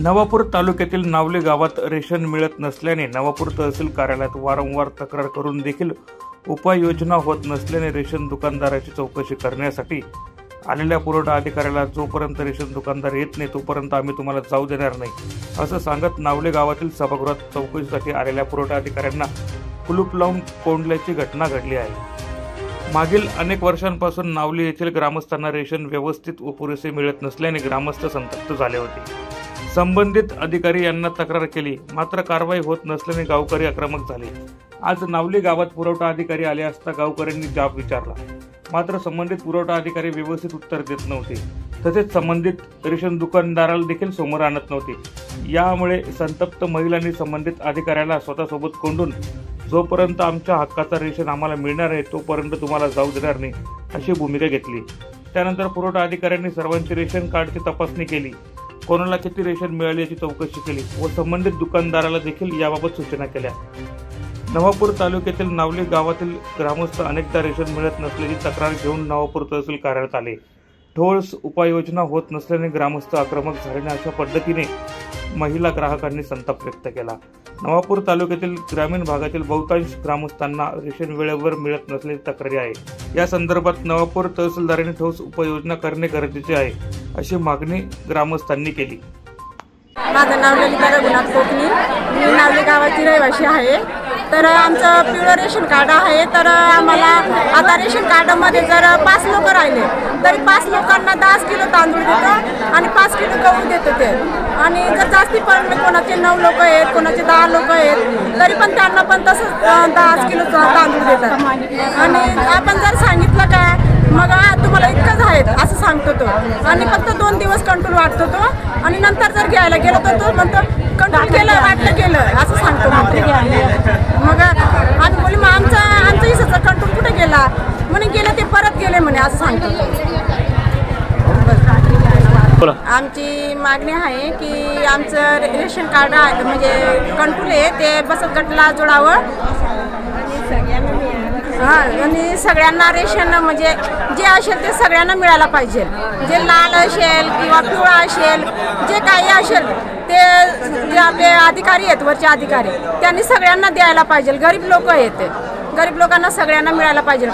नवापूर तालुक्यातील नावले गावात रेशन मिळत नसल्याने नवापूर तहसील कार्यालयात वारंवार तक्रार करून देखील उपाययोजना होत नसल्याने रेशन दुकानदाराची चौकशी करण्यासाठी आलेल्या पुरवठा अधिकाऱ्याला जोपर्यंत रेशन दुकानदार येत नाही तोपर्यंत आम्ही तुम्हाला जाऊ देणार नाही असं सांगत नावले गावातील सभागृहात चौकशीसाठी आलेल्या पुरवठा अधिकाऱ्यांना कुलूप लावून कोंडल्याची घटना घडली आहे। मागील अनेक वर्षांपासून नावली येथील ग्रामस्थांना रेशन व्यवस्थित व पुरेसे मिळत नसल्याने ग्रामस्थ संतप्त झाले होते। संबंधित अधिकारी यांना तक्रार केली मात्र कारवाई होत नसल्याने गावकरी आक्रमक झाले। आज नावली गावात पुरवठा अधिकारी आले असता गावकऱ्यांनी जाब विचारला मात्र संबंधित पुरवठा अधिकारी व्यवस्थित उत्तर देत नव्हते तसेच संबंधित रेशन दुकानदाराला देखील समोर आणत नव्हते। यामुळे संतप्त महिलांनी संबंधित अधिकाऱ्याला स्वतःसोबत कोंडून जोपर्यंत आमच्या हक्काचा रेशन आम्हाला मिळणार आहे तोपर्यंत तुम्हाला जाऊ देणार नाही अशी भूमिका घेतली। त्यानंतर पुरवठा अधिकाऱ्यांनी सर्वांची रेशन कार्डची तपासणी केली, कोणाला किती रेशन मिळाले याची चौकशी केली व संबंधित दुकानदाराला देखील याबाबत सूचना केल्या। नवापूर तालुक्यातील नावली गावातील ग्रामस्थ अनेकदा रेशन मिळत नसल्याची तक्रार घेऊन नवापूर तहसील कार्यालयात आले। ठोस उपाययोजना होत नसल्याने ग्रामस्थ आक्रमक झाल्याने अशा पद्धतीने महिला ग्राहकांनी संताप व्यक्त केला। नवापूर तालुक्यातील ग्रामीण भागातील बहुतांश ग्रामस्थांना रेशन वेळेवर मिळत नसल्याची तक्रारी आहे। या संदर्भात नवापूर तहसीलदारांनी ठोस उपाययोजना करणे गरजेचे आहे अशी मागणी ग्रामस्थांनी केली। माझं नाव ललिता रघुनाथ कोकणी, मी नावली गावाची रहिवासी आहे। तर आमचं पिवळं रेशन कार्ड आहे। तर आम्हाला आता रेशन कार्डामध्ये जर 5 लोक राहिले तरी 5 लोकांना 10 किलो तांदूळ देतो आणि 5 किलो गहू देतो ते। आणि जर जास्ती पण कोणाचे 9 लोक आहेत, कोणाचे 10 लोक आहेत तरी पण त्यांना पण तसंच 10 किलो तांदूळ देतात। आणि आपण जर सांगितलं का मग तुम्हाला इतकंच आहेत असं सांगतो तो आणि फक्त 2 दिवस कंट्रोल वाटतो तो आणि नंतर जर घ्यायला गेलो तर तो म्हणतो कंट्रोल केलं वाटलं केलं असं सांगतो। मग आम्ही बोलली मग आमचा हिस्साचा कंट्रोल कुठे गेला म्हणे गेलं ते परत गेले म्हणे असं सांगतो। आमची मागणी आहे की आमचं रेशन कार्ड आहे म्हणजे कंट्रोल आहे ते बचत गटाला जोडावं आणि सगळ्यांना रेशन म्हणजे जे असेल ते सगळ्यांना मिळायला पाहिजे। जे लाल असेल किंवा पिवळा असेल जे काही असेल ते जे आपले अधिकारी आहेत वरचे अधिकारी त्यांनी सगळ्यांना द्यायला पाहिजे। गरीब लोक आहेत, गरीब लोकांना सगळ्यांना मिळायला पाहिजे।